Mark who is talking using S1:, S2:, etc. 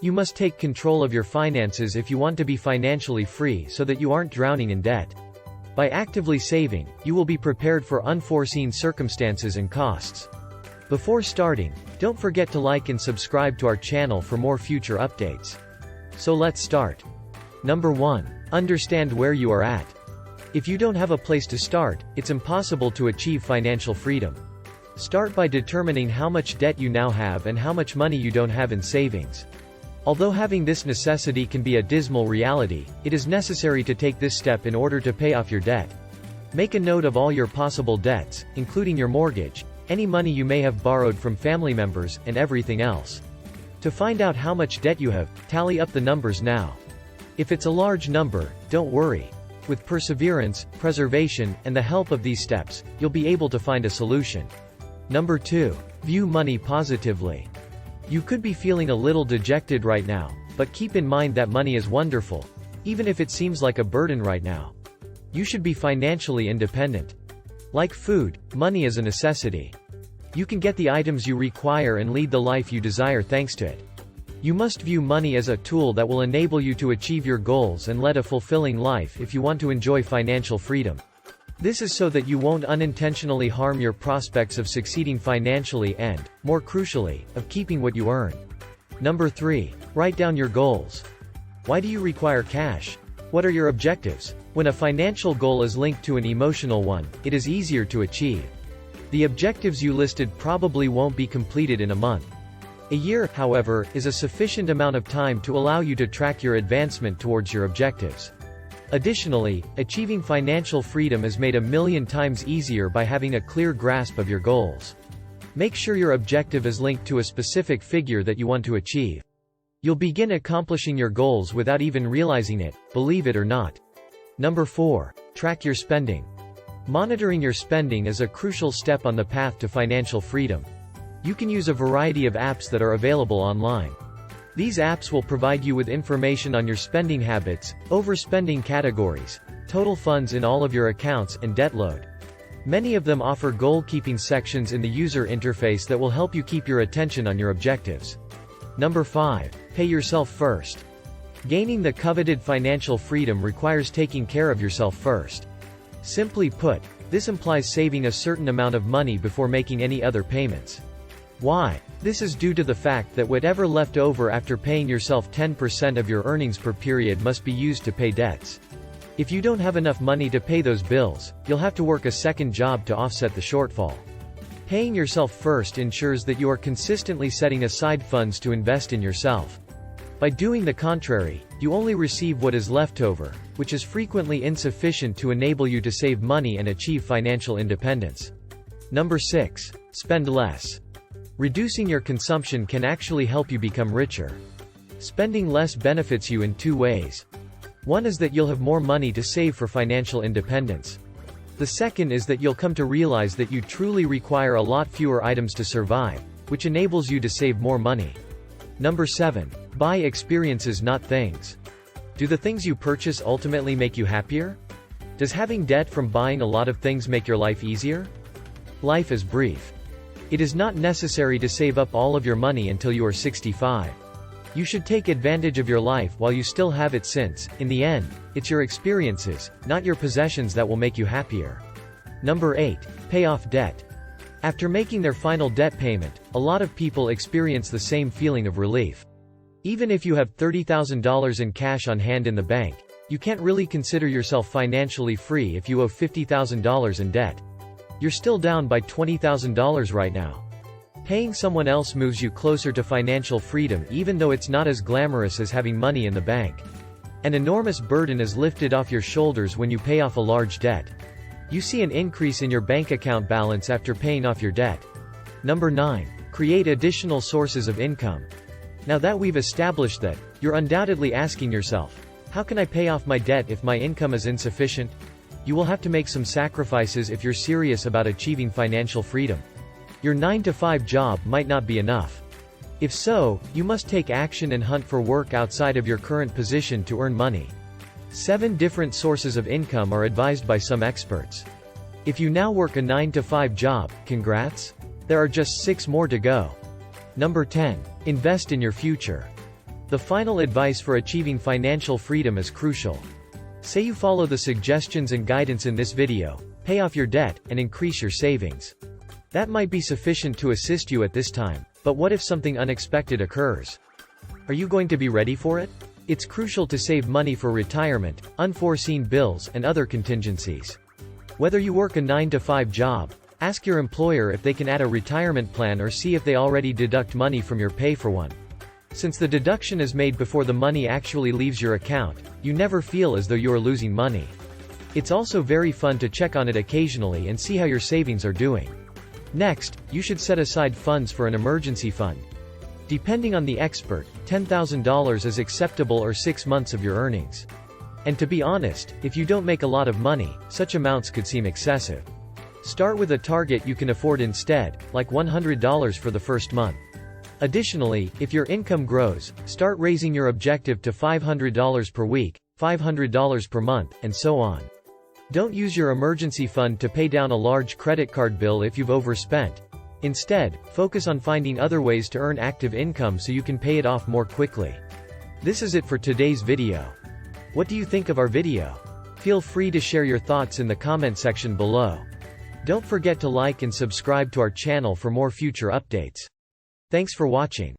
S1: You must take control of your finances if you want to be financially free so that you aren't drowning in debt. By actively saving, you will be prepared for unforeseen circumstances and costs. Before starting, don't forget to like and subscribe to our channel for more future updates. So let's start. Number 1. Understand where you are at. If you don't have a place to start, it's impossible to achieve financial freedom. Start by determining how much debt you now have and how much money you don't have in savings. Although having this necessity can be a dismal reality, it is necessary to take this step in order to pay off your debt. Make a note of all your possible debts, including your mortgage, any money you may have borrowed from family members, and everything else. To find out how much debt you have, tally up the numbers now. If it's a large number, don't worry. With perseverance, preservation, and the help of these steps, you'll be able to find a solution. Number 2. View money positively. You could be feeling a little dejected right now, but keep in mind that money is wonderful, even if it seems like a burden right now. You should be financially independent. Like food, money is a necessity. You can get the items you require and lead the life you desire thanks to it. You must view money as a tool that will enable you to achieve your goals and lead a fulfilling life if you want to enjoy financial freedom. This is so that you won't unintentionally harm your prospects of succeeding financially and, more crucially, of keeping what you earn. Number 3. Write down your goals. Why do you require cash? What are your objectives? When a financial goal is linked to an emotional one, it is easier to achieve. The objectives you listed probably won't be completed in a month. A year, however, is a sufficient amount of time to allow you to track your advancement towards your objectives. Additionally, achieving financial freedom is made a million times easier by having a clear grasp of your goals. Make sure your objective is linked to a specific figure that you want to achieve. You'll begin accomplishing your goals without even realizing it, believe it or not. Number 4. Track your spending. Monitoring your spending is a crucial step on the path to financial freedom. You can use a variety of apps that are available online. These apps will provide you with information on your spending habits, overspending categories, total funds in all of your accounts, and debt load. Many of them offer goal-keeping sections in the user interface that will help you keep your attention on your objectives. Number 5. Pay yourself first. Gaining the coveted financial freedom requires taking care of yourself first. Simply put, this implies saving a certain amount of money before making any other payments. Why? This is due to the fact that whatever left over after paying yourself 10% of your earnings per period must be used to pay debts. If you don't have enough money to pay those bills, you'll have to work a second job to offset the shortfall. Paying yourself first ensures that you are consistently setting aside funds to invest in yourself. By doing the contrary, you only receive what is left over, which is frequently insufficient to enable you to save money and achieve financial independence. Number 6. Spend less. Reducing your consumption can actually help you become richer. Spending less benefits you in 2 ways. One is that you'll have more money to save for financial independence. The second is that you'll come to realize that you truly require a lot fewer items to survive, which enables you to save more money. Number 7. Buy experiences, not things. Do the things you purchase ultimately make you happier? Does having debt from buying a lot of things make your life easier? Life is brief. It is not necessary to save up all of your money until you are 65. You should take advantage of your life while you still have it since, in the end, it's your experiences, not your possessions that will make you happier. Number 8. Pay off debt. After making their final debt payment, a lot of people experience the same feeling of relief. Even if you have $30,000 in cash on hand in the bank, you can't really consider yourself financially free if you owe $50,000 in debt. You're still down by $20,000 right now. Paying someone else moves you closer to financial freedom, even though it's not as glamorous as having money in the bank. An enormous burden is lifted off your shoulders when you pay off a large debt. You see an increase in your bank account balance after paying off your debt. Number 9. Create additional sources of income. Now that we've established that, you're undoubtedly asking yourself, how can I pay off my debt if my income is insufficient? You will have to make some sacrifices if you're serious about achieving financial freedom. Your 9-to-5 job might not be enough. If so, you must take action and hunt for work outside of your current position to earn money. 7 different sources of income are advised by some experts. If you now work a 9-to-5 job, congrats! There are just 6 more to go. Number 10. Invest in your future. The final advice for achieving financial freedom is crucial. Say you follow the suggestions and guidance in this video, pay off your debt, and increase your savings. That might be sufficient to assist you at this time, but what if something unexpected occurs? Are you going to be ready for it? It's crucial to save money for retirement, unforeseen bills, and other contingencies. Whether you work a 9-to-5 job, ask your employer if they can add a retirement plan or see if they already deduct money from your pay for one. Since the deduction is made before the money actually leaves your account, you never feel as though you are losing money. It's also very fun to check on it occasionally and see how your savings are doing. Next, you should set aside funds for an emergency fund. Depending on the expert, $10,000 is acceptable or 6 months of your earnings. And to be honest, if you don't make a lot of money, such amounts could seem excessive. Start with a target you can afford instead, like $100 for the first month. Additionally, if your income grows, start raising your objective to $500 per week, $500 per month, and so on. Don't use your emergency fund to pay down a large credit card bill if you've overspent. Instead, focus on finding other ways to earn active income so you can pay it off more quickly. This is it for today's video. What do you think of our video? Feel free to share your thoughts in the comment section below. Don't forget to like and subscribe to our channel for more future updates. Thanks for watching.